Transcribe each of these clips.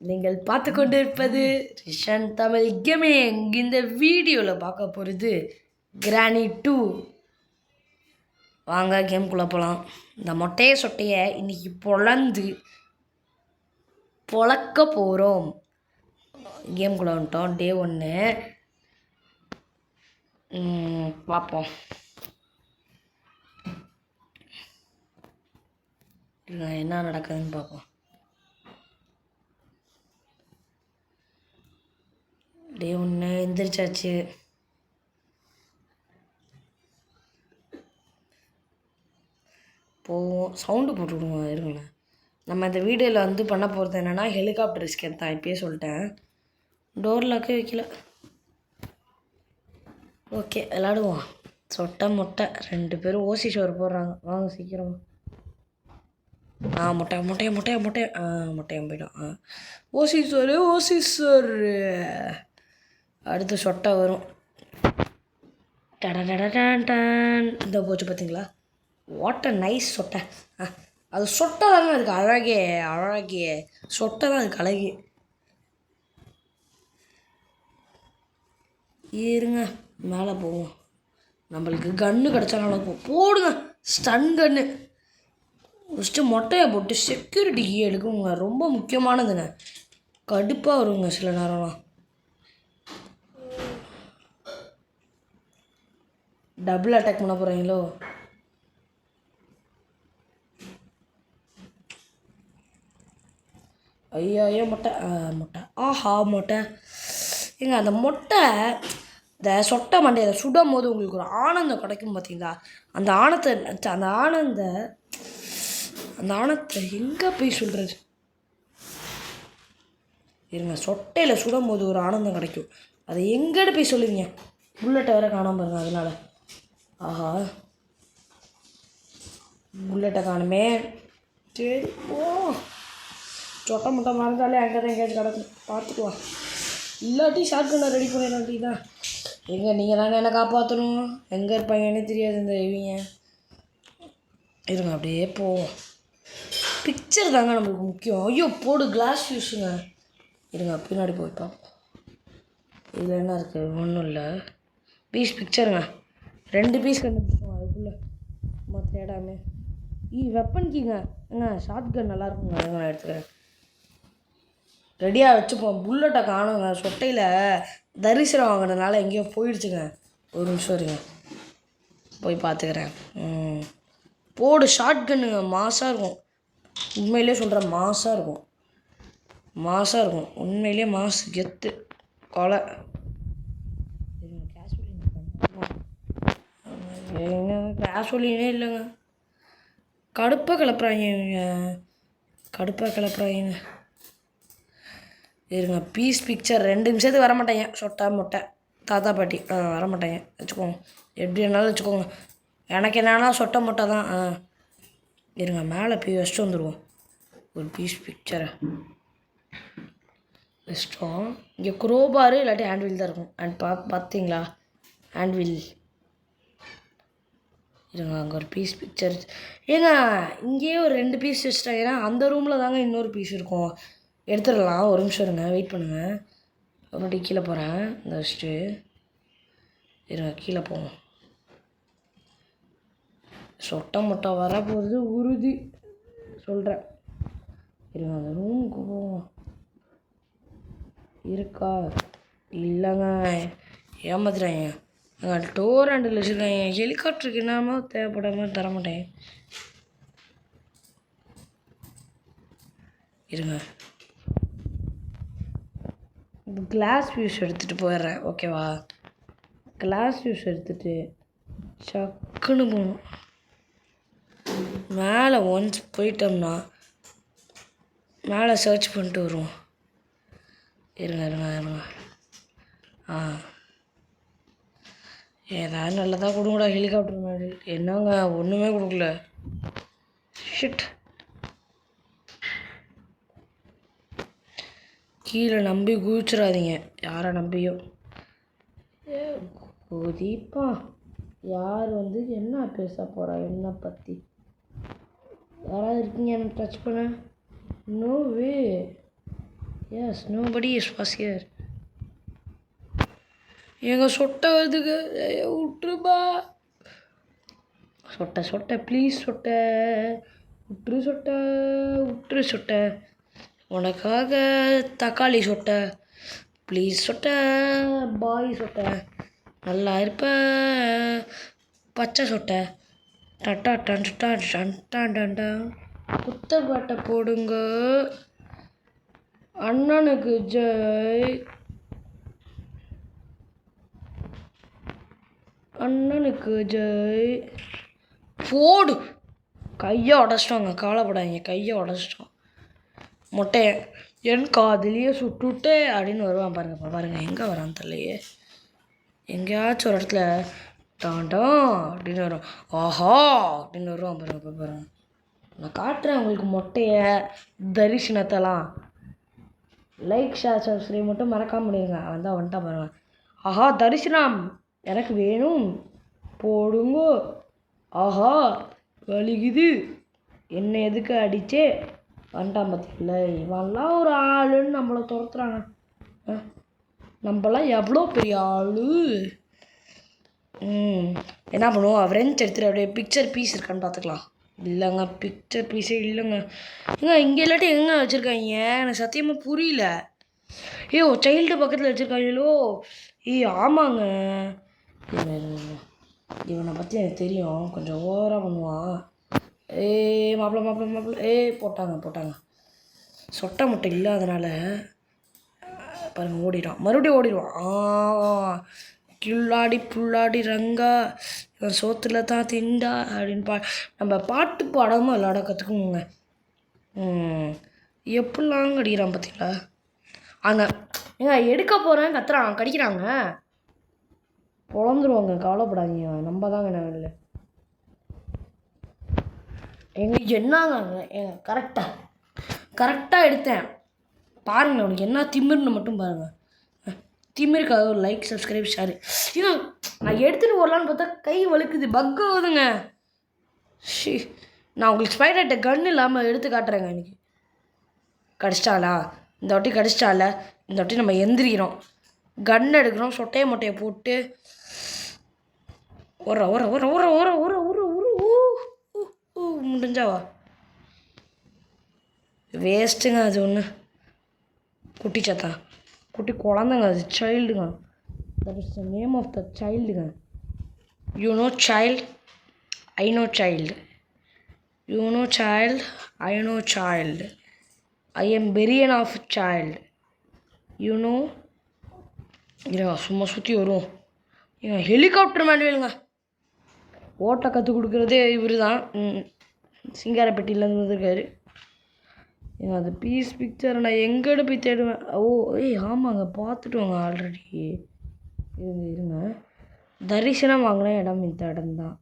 நீங்கள் பார்த்து கொண்டு இருப்பது ரிஷன் தமிழ் கேமிங். இந்த வீடியோவில் பார்க்க போகிறது கிராணி 2. வாங்க கேம்குள்ளே போகலாம். இந்த மொட்டையை சொட்டையை இன்றைக்கி பொழக்க போகிறோம். கேம்குள்ளே வந்துட்டோம். டே 1 பார்ப்போம். என்ன நடக்குதுன்னு பார்ப்போம். டே 1 எந்திரிச்சாச்சு. போவோம். சவுண்டு போட்டு விடுங்க இருங்கள. நம்ம இந்த வீடியோவில் வந்து பண்ண போகிறது என்னென்னா ஹெலிகாப்டர் ஸ்கேன் தான். இப்பயே சொல்லிட்டேன். டோர் லாக்கே வைக்கல. ஓகே விளாடுவோம். சொட்டை மொட்டை 2 பேரும் ஓசி ஷோர் போடுறாங்க. வாங்க சீக்கிரம். முட்டையம் போயிடும். ஓசி சோறு. அடுத்து சொட்டை வரும். இந்த போச்சு பார்த்தீங்களா? வாட் அ நைஸ் சொட்டை. அது சொட்டை தாங்க அதுக்கு அழகே சொட்டை தான் அதுக்கு அழகே. இருங்க மேலே போவோம். நம்மளுக்கு கன்று கிடச்சா நல்லா போடுங்க. ஸ்டன் கன்று ஃபஸ்ட்டு மொட்டையை போட்டு செக்யூரிட்டி கீ எடுக்குங்க. ரொம்ப முக்கியமானதுங்க. கடுப்பாக வருங்க சில நேரம்லாம். டபுள் அட்டாக் பண்ண போகிறீங்களோ? ஐயோ மொட்டை ஆஹா மொட்டை ஏங்க. அந்த மொட்டை இந்த சொட்டை மண்டையை சுடும் போது உங்களுக்கு ஒரு ஆனந்தம் கிடைக்கும் பார்த்தீங்களா? அந்த ஆனந்தத்தை எங்கே போய் சொல்கிறது? இருங்க. சொட்டையில் சுடும் போது ஒரு ஆனந்தம் கிடைக்கும். அதை எங்கேட்டு போய் சொல்லுவீங்க? புல்லட்டை வேறு காணாமல் பாருங்க. அதனால் ஆஹா புல்லட்டை காணுமே. சரி ஓ சொட்டை முட்டை மறந்தாலே அங்கே தான் எங்கேயாச்சும் கிடக்கும். பார்த்துக்குவா. இல்லாட்டி ஷார்ட் கன்னை ரெடி பண்ணிடாட்டி தான். எங்கே நீங்கள் தாங்க என்னை காப்பாற்றணும். எங்கே இருப்பாங்கன்னே தெரியாது இந்த இவங்க. இருங்க அப்படியே போவோம். பிக்சர் தாங்க நம்மளுக்கு முக்கியம். ஐயோ போடு கிளாஸ் யூஸுங்க. இருங்க பின்னாடி போய் பார்ப்போம். இதில் என்ன இருக்குது? ஒன்றும் இல்லை. பீஸ் பிக்சருங்க. 2 பீஸ் கண்டுபிடிச்சோம் அதுக்குள்ளே தேடாமே. வெப்பன் கீங்க. ஷார்ட் கன் நல்லாயிருக்குங்க. அதுங்க நான் எடுத்துக்கிறேன். ரெடியாக வச்சுப்போம். புல்லட்டை காணுங்க. சொட்டையில் தரிசனம் வாங்கினதுனால எங்கேயோ போயிடுச்சுங்க. ஒரு நிமிஷம் இருங்க போய் பார்த்துக்கிறேன். போடு ஷார்ட் கன்னுங்க. மாசாக இருக்கும். உண்மையிலே சொல்கிறேன் மாசாக இருக்கும். உண்மையிலே மாசு கெத்து கொலை. கேஷுவலினே இல்லைங்க. கடுப்பாக கிளப்புறாங்க. இருங்க பீஸ் பிக்சர் 2 நிமிஷத்துக்கு வர மாட்டேங்க. சொட்டை மொட்டை தாத்தா பாட்டி வர மாட்டேங்க. வச்சுக்கோங்க. எப்படி வேணாலும் வச்சுக்கோங்க. எனக்கு என்னன்னா சொட்டை மொட்டை தான். இருங்க மேலே போய் வச்சுட்டு வந்துடுவோம். ஒரு பீஸ் பிக்சரை வச்சிட்டோம். இங்கே குரோபாரு இல்லாட்டி ஹேண்ட்வில் தான் இருக்கும். பார்த்தீங்களா ஹேண்ட்வில்? இருங்க அங்கே ஒரு பீஸ் பிக்சர். ஏங்க இங்கேயே ஒரு 2 பீஸ் வச்சுட்டாங்கன்னா அந்த ரூமில் தாங்க இன்னொரு பீஸ் இருக்கும். எடுத்துடலாம். ஒரு நிமிஷம் இருங்க வெயிட் பண்ணுங்கள். மறுபடியும் கீழே போகிறேன். இந்த வச்சுட்டு இருங்க கீழே போவோம். சொட்டை மொட்டை வரப்போகிறது உறுதி சொல்கிறேன். இருங்க அந்த ரூமுக்கு போவோம். இருக்கா? இல்லைங்க ஏமாத்துறாங்க. அங்கே டோர் ஹேண்டில் வச்சுருக்காங்க. ஹெலிகாப்டருக்கு என்னமோ தேவைப்படாமல் தர மாட்டேன். இருங்க கிளாஸ் வியூஸ் எடுத்துகிட்டு போயிடுறேன். ஓகேவா? கிளாஸ் வியூஸ் எடுத்துகிட்டு சக்குன்னு போகணும். மேலே ஒன்ஸ் போயிட்டோம்னா மேலே சர்ச் பண்ணிட்டு வருவோம். இருங்க ஏதாவது நல்லதாக கொடுங்கடா ஹெலிகாப்டர் மாதிரி. என்னங்க ஒன்றுமே கொடுக்கல. ஷிட். கீழே நம்பி குதிச்சிடாதீங்க. யாரை நம்பியும். குதிப்பா. யார் வந்து என்ன பேச போகிறா என்ன பற்றி? யாராவது இருக்கீங்க எனக்கு டச் பண்ண? No way yes nobody is was here. எங்கள் சொட்டை வருதுங்க, விட்டுருப்பா. சொட்டை சொட்டை ப்ளீஸ் சொட்டை, விட்டுரு சொட்டை, விட்டுரு சொட்டை. உனக்காக தக்காளி சொட்டை ப்ளீஸ் சொட்டை, பாய் சொட்டை நல்லா இருப்ப பச்சை சொட்டை. டட்டா டன் டன் டன் டன் டன். குத்தப்பாட்டை போடுங்க. அண்ணனுக்கு ஜெய், அண்ணனுக்கு ஜெய். போடு. கையை உடச்சிட்டோங்க, கவலைப்படாதீங்க, கையை உடச்சிட்டோம். மொட்டையை என் காதிலேயே சுட்டுட்டு அப்படின்னு வருவான் பாருங்கப்பா. பாருங்கள் எங்கே வரான்னு தெரியலையே. எங்கேயாச்சும் ஒரு இடத்துல டாண்டான் அப்படின்னு வரும். ஆஹா அப்படின்னு வருவான் பாருங்க. பாருங்க நான் காட்டுறேன் உங்களுக்கு மொட்டையை தரிசனத்தெல்லாம். லைக் ஷேர் சப்ஸ்கிரைப் மட்டும் மறக்காம பண்ணிடுங்க. அவன் தான் வந்துட்டா பாருங்க. ஆஹா தரிசனம் எனக்கு வேணும் போடுங்கோ. ஆஹா வலிக்குது என்ன எதுக்கு அடிச்சே வந்துட்டான் பார்த்திங்கள. இவன்லாம் ஒரு ஆளுன்னு நம்மளை துரத்துறாங்க. நம்மளாம் எவ்வளோ பெரிய ஆள். என்ன பண்ணுவோம், ஃப்ரெண்ட்ஸ் எடுத்துகிட்டு அப்படியே பிக்சர் பீஸ் இருக்கான்னு பார்த்துக்கலாம். இல்லைங்க பிக்சர் பீஸே இல்லைங்க. இங்கே இல்லாட்டி எங்கே வச்சுருக்காங்க எனக்கு சத்தியமாக புரியல. சைல்டு பக்கத்தில் வச்சுருக்காங்களோ. ஆமாங்க, இவனை பற்றி எனக்கு தெரியும், கொஞ்சம் ஓவராக பண்ணுவான். மாப்பிள்ள மாப்பிள்ள மாப்பிள்ள போட்டாங்க. சொட்டை முட்டை இல்லாதனால பாருங்கள் ஓடிடுவான், மறுபடியும் ஓடிடுவான். கில்லாடி புல்லாடி ரங்கா இவன் சோத்துல தான் திண்டா அப்படின்னு நம்ம பாட்டு பாடாமல் விளாட கற்றுக்குங்க. எப்படிலாம் கடிக்கிறான் பார்த்தீங்களா. அங்கே எடுக்க போகிறேன் கத்துறான், கடிக்கிறாங்க. பொழந்துருவாங்க, கவலைப்படாதீங்க, நம்ம தாங்க நான் இல்லை. என்னங்க கரெக்டாக எடுத்தேன் பாருங்கள். உனக்கு என்ன திமிர்னு மட்டும் பாருங்கள். திமிருக்காக ஒரு லைக் சப்ஸ்கிரைப் ஷேர். நான் எடுத்துகிட்டு வரலான்னு பார்த்தா கை வலிக்குது, பக் ஆகுதுங்க. நான் உங்களுக்கு ஸ்பைடர்கிட்ட கன் இல்லாமல் எடுத்து காட்டுறேங்க. இன்றைக்கி கடிச்சிட்டாளா, இந்த வாட்டி கடிச்சிட்டால, இந்த வாட்டி நம்ம எந்திரிக்கிறோம், கன் எடுக்கிறோம், சொட்டையை மொட்டையை போட்டு முடிஞ்சாவா வேஸ்ட்டுங்க. அது ஒன்று குட்டி சத்தா, குட்டி குழந்தைங்க, அது சைல்டுங்க. That is the name of the சைல்டுங்க. You know child, I know child. You know child, I know child. I am பெரியன் ஆஃப் சைல்டு. You know. சும்மா சுற்றி வரும். ஹெலிகாப்டர் மேனுவலுங்க. ஓட்ட கற்றுக் கொடுக்குறதே இவர் தான். சிங்காரப்பட்டியிலேருந்து வந்திருக்காரு. அது பீஸ் பிக்சரை நான் எங்கேடு போய் தேடுவேன். ஆமாங்க பார்த்துட்டு வாங்க ஆல்ரெடி. இருங்க தரிசனம் வாங்கின இடம் இந்த இடம் தான்.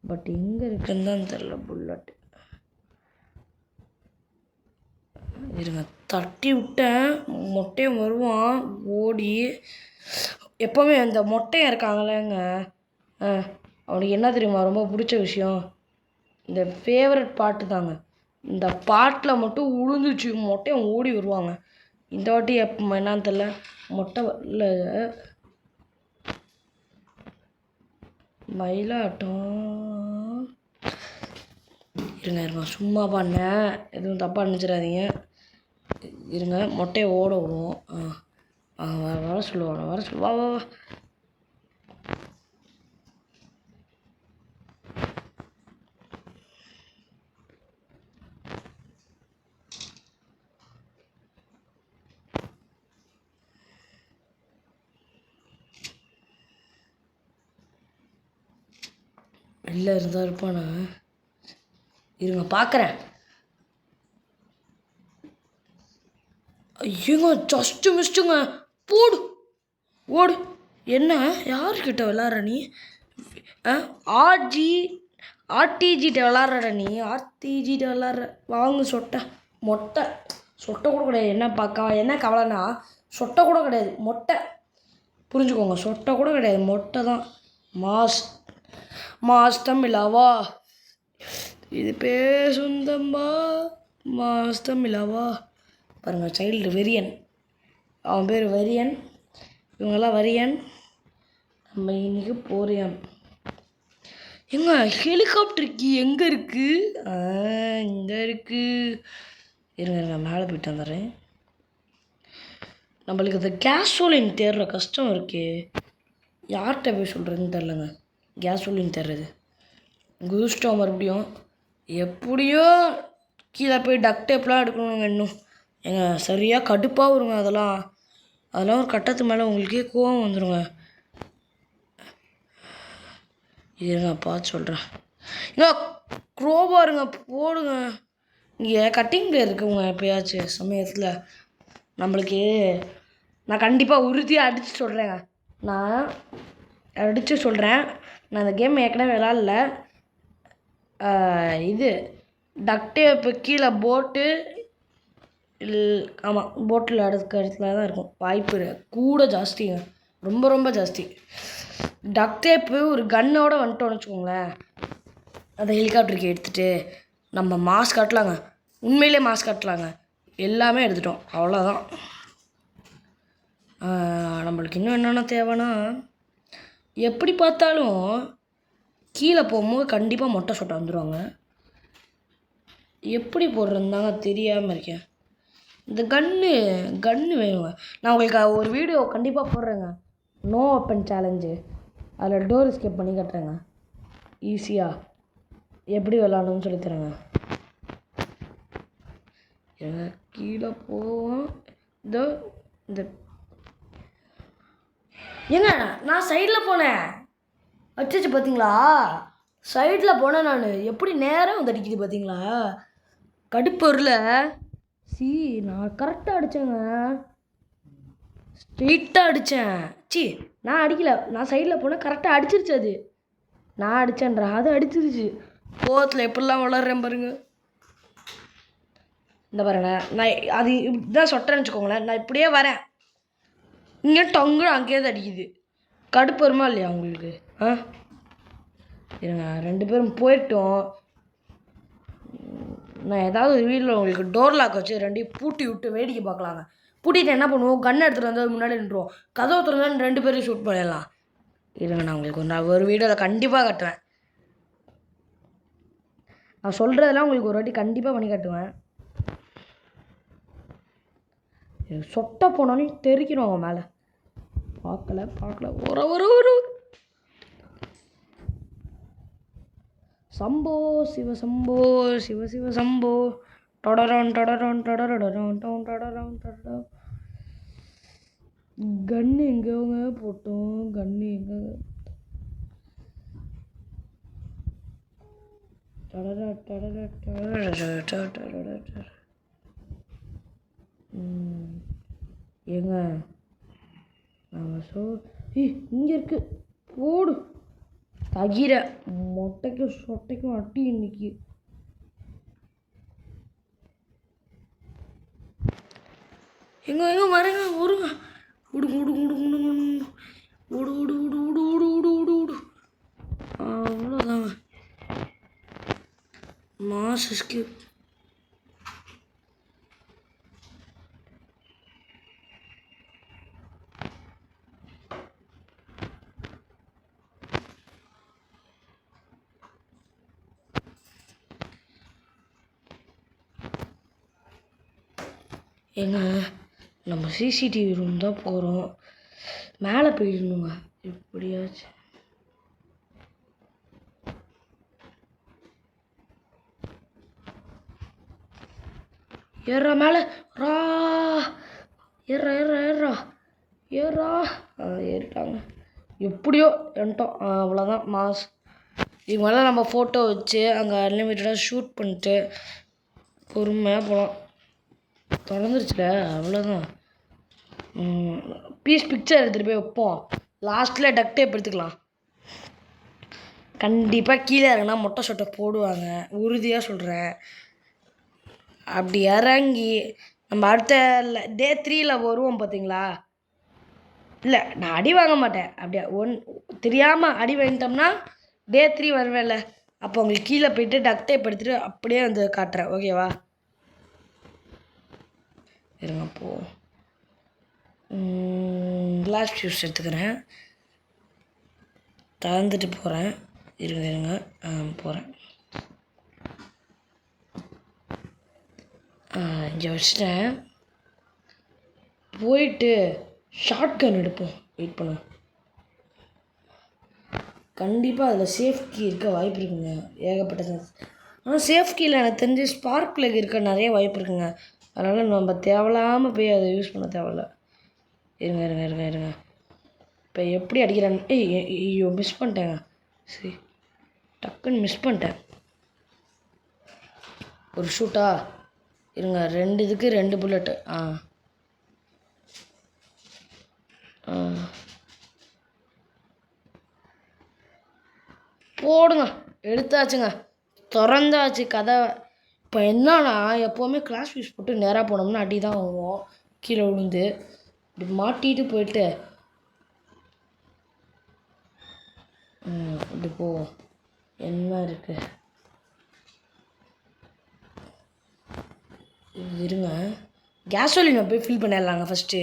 பட் எங்கே இருக்குன்னு தான் தெரில. புல்லட் இருங்க, தட்டி விட்டேன், மொட்டையும் வருவான் ஓடி. எப்போவுமே அந்த மொட்டையும் இருக்காங்களேங்க, அவனுக்கு என்ன தெரியுமா ரொம்ப பிடிச்ச விஷயம், இந்த ஃபேவரட் பாட்டு தாங்க. இந்த பாட்டில் மட்டும் உழுந்துச்சு மொட்டையும் ஓடி வருவாங்க. இந்த வாட்டி எப்போ என்னான்னு தெரில, மொட்டை வரல. மயிலாட்டம். இருங்க சும்மா பண்ணேன், எதுவும் தப்பாக நினச்சிடாதீங்க. இருங்க மொட்டையை ஓட விடுவோம். வர சொல்லுவாங்க, வா வா வா. வெளில இருந்தால் இருப்பானா. இருங்க பார்க்குறேன். ஐயோங்க ஜஸ்ட்டு மிஸ்ட்டுங்க. போடு ஓடு. என்ன யார்கிட்ட விளாட்ற நீ? ஆர்டிஜிட்ட விளாட்ற நீ, ஆர்டிஜிட்ட விளாட்ற. வாங்க சொட்டை மொட்டை. சொட்டை கூட கிடையாது. என்ன கவலைன்னா சொட்டை கூட கிடையாது, மொட்டை. புரிஞ்சுக்கோங்க, சொட்டை கூட கிடையாது, மொட்டை தான். மாஸ் தமிழாவா இது பேசுந்தம்பா, மாஸ் தமிழாவா. பாருங்கள், சைல்டு வெரியன். அவன் பேர் வெரியன், இவங்கெல்லாம் வரியன். நம்ம இன்றைக்கி போறியான். எங்க ஹெலிகாப்டருக்கு எங்கே இருக்குது? இந்த இருக்குது. இருங்க மேலே போயிட்டு வந்துடுறேன். நம்மளுக்கு அந்த கேஸோலின் தேடுற கஷ்டம் இருக்கே, யார்கிட்ட போய் சொல்கிறதுன்னு தெரிலங்க. கேஸோலின் தேடுறது குதிச்சிட்டோம் மறுபடியும். எப்படியோ கீழே போய் டக் டேப்லாம் எடுக்கணுங்க. இன்னும் எங்க சரியாக கடுப்பாக வருங்க. அதெல்லாம் ஒரு கட்டத்து மேலே உங்களுக்கே கோவம் வந்துடுங்க. இருங்க பார்த்து சொல்கிறேன். இங்கே க்ரோபாருங்க போடுங்க. இங்கே கட்டிங் பிளேயர் இருக்குங்க. எப்போயாச்சும் சமயத்தில் நம்மளுக்கு நான் கண்டிப்பாக உறுதியாக அடித்து சொல்கிறேங்க. நான் அடித்து சொல்கிறேன். நான் அந்த கேம் ஏற்கனவே விளாட்ல. இது டக்டேப்பு கீழே போட்டு ஆமாம், போட்டில் அடுத்த இடத்துல தான் இருக்கும் வாய்ப்பு கூட ஜாஸ்திங்க, ரொம்ப ரொம்ப ஜாஸ்தி. டக்டேப்பு ஒரு கன்னோட வந்துட்டோன்னு வச்சுக்கோங்களேன், அந்த ஹெலிகாப்டருக்கு எடுத்துகிட்டு நம்ம மாஸ்க் காட்டலாங்க. உண்மையிலே மாஸ்க் காட்டலாங்க. எல்லாமே எடுத்துட்டோம், அவ்வளோதான். நம்மளுக்கு இன்னும் என்னென்ன தேவைன்னா, எப்படி பார்த்தாலும் கீழே போகும்போது கண்டிப்பாக மொட்டை சொட்டை வந்துடுவாங்க. எப்படி போடுறதுந்தாங்க தெரியாமல் இருக்கேன். இந்த கன்று வேணுங்க. நான் உங்களுக்கு ஒரு வீடியோ கண்டிப்பாக போடுறேங்க, நோ ஓப்பன் சேலஞ்சு. அதில் டோர் எஸ்கேப் பண்ணி கட்டுறேங்க. ஈஸியாக எப்படி விளாடணும்னு சொல்லித்தரேங்க. கீழே போவோம். இதோ இந்த ஏங்க நான் சைடில் போனேன். அடிச்சு பார்த்தீங்களா? சைடில் போனேன் நான். எப்படி நேரம் வந்து அடிக்குது பார்த்தீங்களா? கடுப்பொருள். நான் கரெக்டாக அடித்தேங்க. ஸ்ட்ரெயிட்டாக அடித்தேன். நான் அடிக்கலை. நான் சைடில் போனேன், கரெக்டாக அடிச்சிருச்சு. அது நான் அடித்தேன்றா, அது அடிச்சிருச்சு. கோவத்தில் எப்படிலாம் வளர்றேன் பாருங்க. இந்த பாருங்க, நான் அது இப்படிதான் சொட்டேன்னு வச்சுக்கோங்களேன். நான் இப்படியே வரேன், இங்கே டொங்கு அங்கேயே தான் அடிக்குது. கடுப்பு வருமா இல்லையா உங்களுக்கு? இருங்க, 2 பேரும் போயிட்டோம். நான் ஏதாவது ஒரு வீட்டில் உங்களுக்கு டோர் லாக் வச்சு 2 பூட்டி விட்டு வேடிக்கை பார்க்கலாங்க. பூட்டிட்டு என்ன பண்ணுவோம், கன் எடுத்துகிட்டு வந்து முன்னாடி நின்றுவோம். கதவை திறந்தாலும் 2 பேரும் ஷூட் பண்ணிடலாம். இருங்க, நான் உங்களுக்கு ஒரு வீடியோவில் கண்டிப்பாக கட்டுவேன். நான் சொல்கிறதெல்லாம் உங்களுக்கு ஒரு வாட்டி கண்டிப்பாக பண்ணி காட்டுவேன். சொட்டை போனோன்னு தெரிக்கணும் அவங்க மேலே. பார்க்கல ஒரு சம்போ சிவ சம்போ சிவ சிவ சம்போ டொடரான் டொடரான் டொடரடரான் டவுன் டொடரான் டொடரான். கன்று எங்கேங்க போட்டோம்? கன்று எங்கே? டொடரா டொடரா டொடரா ஏங்க இங்கே இருக்கு, போடு. தகிர மொட்டைக்கும் சொட்டைக்கும் அட்டி இன்னைக்கு. எங்க வரங்க ஒருங்க. ஓடு. அவ்வளோதாங்க. மாசுக்கு ஏங்க நம்ம சிசிடிவி ரூம் தான் போகிறோம். மேலே போயிடணுங்க எப்படியாச்சும். ஏறா மேலே ரா, ஏறா ஏறிட்டாங்க. எப்படியோ வந்துட்டோம், அவ்வளோதான். மாஸ் இவங்களாம் நம்ம ஃபோட்டோ வச்சு அங்கே அன்லிமிட்டடாக ஷூட் பண்ணிட்டு பொறுமையாக போகலாம். தொடர்ந்துருச்சுல, அவ்வளோதான். பிக்சர் எடுத்துகிட்டு போய் வைப்போம். லாஸ்ட்டில் டக் டேப் எடுத்துக்கலாம். கண்டிப்பாக கீழே இறங்கினா மொட்டை சொட்டை போடுவாங்க, உறுதியாக சொல்கிறேன். அப்படி இறங்கி நம்ம அடுத்த டே 3ல் வருவோம் பார்த்தீங்களா? இல்லை, நான் அடி வாங்க மாட்டேன். அப்படியே தெரியாமல் அடி வாங்கிட்டோம்னா டே 3 வருவேன்ல, அப்போ உங்களுக்கு கீழே போய்ட்டு டக் டேப் எடுத்துகிட்டு அப்படியே வந்து காட்டுறேன், ஓகேவா? இருங்க அப்போது கிளாஸ் ஃபியூஸ் எடுத்துக்கிறேன். திறந்துட்டு போகிறேன். இருங்க போகிறேன். இங்கே வச்சுட்டேன். போயிட்டு ஷார்ட் கன் எடுப்போம். வெயிட் பண்ணுவோம். கண்டிப்பாக அதில் சேஃப் கீ இருக்க வாய்ப்பு இருக்குங்க. ஏகப்பட்ட ஆனால் சேஃப் கீயில் எனக்கு தெரிஞ்சு ஸ்பார்க் பிளக் இருக்க நிறைய வாய்ப்பு இருக்குங்க. அதனால் நம்ம தேவையில்லாமல் போய் அதை யூஸ் பண்ண தேவையில்ல. இருங்க இப்போ எப்படி அடிக்கிறேன்னு ஐயோ மிஸ் பண்ணிட்டேங்க. சரி டக்குன்னு மிஸ் பண்ணிட்டேன். ஒரு ஷூட்டா இருங்க. 2 இதுக்கு 2 புல்லட்டு. போடுங்க. எடுத்தாச்சுங்க. திறந்தாச்சு கதை. இப்போ என்னன்னா எப்போவுமே கிளாஸ் ஃபீஸ் போட்டு நேராக போனோம்னா அடி தான் வருவோம். கீழே விழுந்து இப்படி மாட்டிட்டு போயிட்டு இப்படி போவோம். என்ன இருக்கு இருங்க. கேஸோலினை போய் ஃபில் பண்ணிடலாங்க. ஃபஸ்ட்டு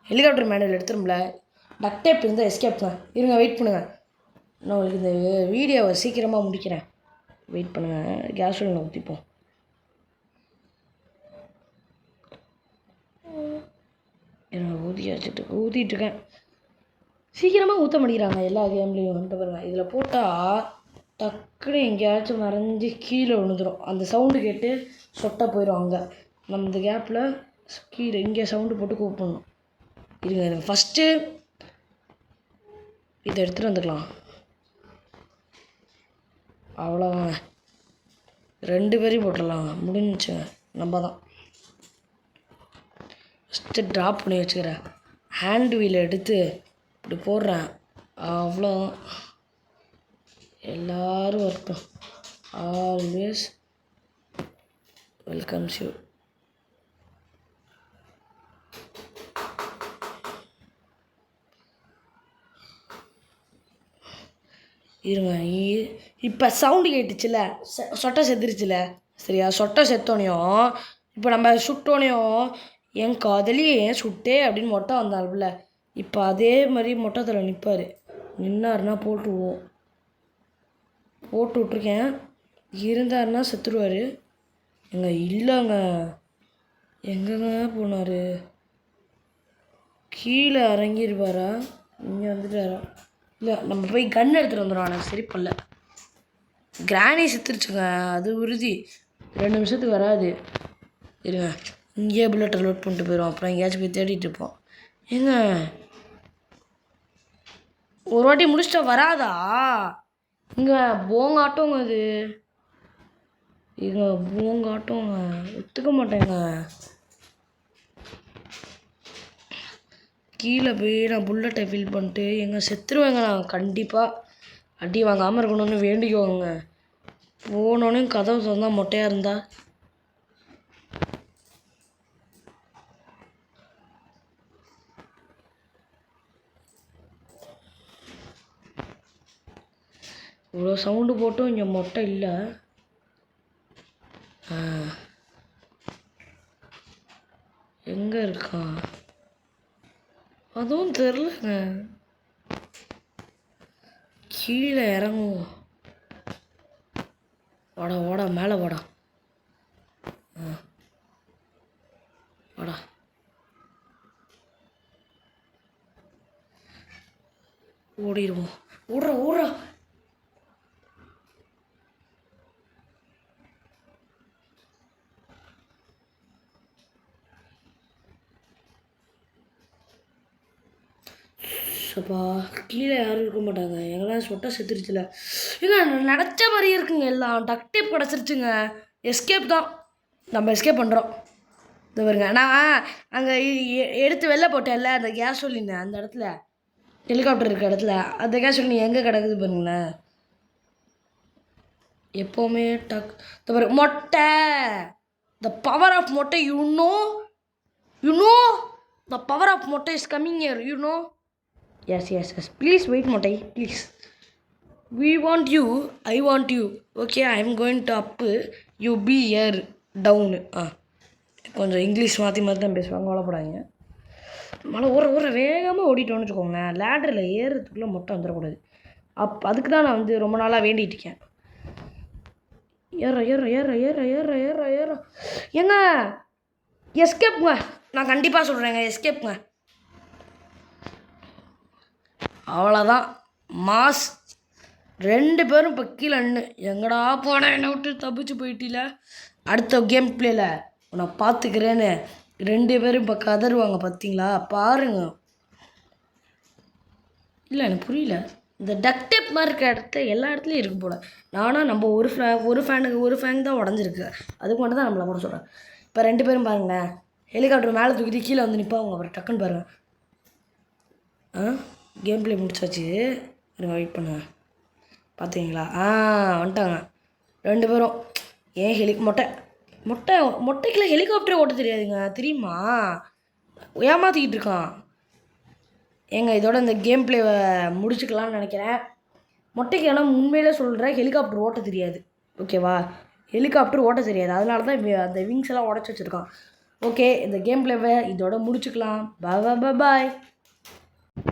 ஹெலிகாப்டர் மேனுவல் எடுத்துரும்ல. டக் டேப் இருந்தால் எஸ்கேப் தான். இருங்க வெயிட் பண்ணுங்கள். நான் உங்களுக்கு இந்த வீடியோவை சீக்கிரமாக முடிக்கிறேன். வெயிட் பண்ணுங்கள். கேஸோலினை ஊற்றிப்போம். இருங்க ஊற்றிட்டுருக்கேன். சீக்கிரமாக ஊற்ற மாட்டேங்கிறாங்க எல்லா கேம்லேயும். வந்துட்டு பாருங்க. இதில் போட்டால் டக்குன்னு எங்கேயாச்சும் மறைஞ்சி கீழே விழுந்துடும். அந்த சவுண்டு கேட்டு சொட்டை போயிடும். அங்கே நம்ம இந்த கேப்பில் கீழே இங்கே சவுண்டு போட்டு கூப்பிடணும். இருங்க ஃபஸ்ட்டு இதை எடுத்துகிட்டு வந்துக்கலாம். அவ்வளோதாங்க. 2 பேரையும் போட்டுடலாங்க. முடிஞ்சுங்க. நம்ம தான் ஃபஸ்ட்டு ட்ராப் பண்ணி வச்சுக்கிறேன். ஹேண்ட் வீலை எடுத்து இப்படி போடுறேன். அவ்வளோதான். எல்லோரும் வரட்டும். Always welcomes you. இருங்க. இப்போ சவுண்டு கேட்டுச்சுல, சொட்டை செத்துருச்சுல. சரியா? சொட்டை செத்தோனையும் இப்போ நம்ம சுட்டோனையும் என் காதலியே சுட்டே அப்படின்னு மொட்டை வந்தாள்ல. இப்போ அதே மாதிரி மொட்டை தலை நிற்பார். நின்னாருன்னா போட்டு விட்ருக்கேன். இருந்தாருன்னா செத்துருவார். இல்லைங்க. எங்கங்க போனார்? கீழே இறங்கிருப்பாரா? இங்கே வந்துட்டாரா? இல்லை நம்ம போய் கன் எடுத்துகிட்டு வந்துடும். எனக்கு சரி பண்ணல. கிராணி செத்துருச்சுங்க. அது உறுதி. 2 நிமிஷத்துக்கு வராது. இருங்க இங்கேயே புல்லட்டை லோட் பண்ணிட்டு போயிடும். அப்புறம் எங்கேயாச்சும் போய் தேடிட்டு இருப்போம். ஏங்க ஒரு வாட்டி முடிச்சிட்டா வராதா? இங்கே போங்காட்டோங்க. அது போங்காட்டோங்க. ஒத்துக்க மாட்டேங்க. கீழே போய் நான் புல்லட்டை ஃபில் பண்ணிட்டு செத்துருவேங்க. நான் கண்டிப்பாக அடி வாங்காமல் இருக்கணும்னு வேண்டிக்குவாங்க. போனோடனே கதவு திறந்தா மொட்டையாக இருந்தா இவ்வளோ சவுண்டு போட்டும் இங்கே மொட்டை இல்லை. எங்கே இருக்கான் அதுவும் தெரிலங்க. கீழே இறங்குவோம். வாடா மேலே வாடா. வாடா. ஓடிடுவோம். ஓடுறா. அப்பா கீழே யாரும் இருக்க மாட்டாங்க. எங்கெல்லாம் சொட்டை செத்துருச்சுல. நினச்ச மாதிரி இருக்குங்க. எல்லாம் டக் டேப் கிடச்சிருச்சுங்க. எஸ்கேப் தான். நம்ம எஸ்கேப் பண்ணுறோம். இது பாருங்க. நான் அங்கே எடுத்து வெளில போட்டேன்ல அந்த கேஸோலின். அந்த இடத்துல ஹெலிகாப்டர் இருக்க இடத்துல அந்த கேஸோலின் எங்கே கிடக்குது பாருங்களேன். எப்போவுமே டக் பாரு மொட்டை. த பவர் ஆஃப் மொட்டை. You know the power of மொட்டை is coming here. You know. Yes. Please wait, Motai. Please. We want you. I want you. Okay, I am going to up. You be here down. கொஞ்சம் English மாற்றி மாற்றி தான் பேசுவாங்க, கவலைப்படாதீங்க. மழை ஊற வேகமாக ஓடிட்டோன்னு வச்சுக்கோங்க, லேடரில் ஏறுறதுக்குள்ளே மொட்டை வந்துடக்கூடாது. அதுக்கு தான் நான் வந்து ரொம்ப நாளாக வேண்டிகிட்டு இருக்கேன். ஏற ஏங்க எஸ்கேப்புங்க, நான் கண்டிப்பாக சொல்கிறேங்க, எஸ்கேப்புங்க. அவ்வளோதான் மாஸ். 2 பேரும் இப்போ கீழே நின்று எங்கடா போனேன் என்னை விட்டு தப்பிச்சு போயிட்டில, அடுத்த கேம் பிளேயில் நான் பார்த்துக்கிறேன்னு 2 பேரும் இப்போ கதறுவாங்க பார்த்தீங்களா, பாருங்க. இல்லை எனக்கு புரியல, இந்த டக் டேப் மாதிரி இருக்கிற இடத்த எல்லா இடத்துலையும் இருக்குது போல். நானும் நம்ம ஒரு ஃபேனுக்கு தான் உடஞ்சிருக்கு, அதுக்கு மட்டும் தான் நம்மளை கூட சொல்கிறேன். இப்போ 2 பேரும் பாருங்களேன், ஹெலிகாப்டர் மேலே தூக்கிட்டு கீழே வந்து நிற்பாங்க, அப்புறம் டக்குன்னு பாருங்கள். கேம் பிளே முடிச்சாச்சு, இருங்க வெயிட் பண்ணுங்க. பார்த்தீங்களா, வந்துட்டாங்க 2 பேரும். ஏன் மொட்டைக்குள்ள ஹெலிகாப்டரே ஓட்ட தெரியாதுங்க, தெரியுமா? ஏமாற்றிக்கிட்டு இருக்கான். ஏங்க இதோட இந்த கேம் பிளேவை முடிச்சுக்கலாம்னு நினைக்கிறேன். மொட்டைக்கு ஆனால் உண்மையிலே சொல்கிறேன், ஹெலிகாப்டர் ஓட்ட தெரியாது, ஓகேவா? ஹெலிகாப்டர் ஓட்ட தெரியாது, அதனால தான் அந்த விங்ஸ் எல்லாம் உடச்சி வச்சுருக்கான். ஓகே, இந்த கேம் பிளேவை இதோட முடிச்சுக்கலாம். பாய்.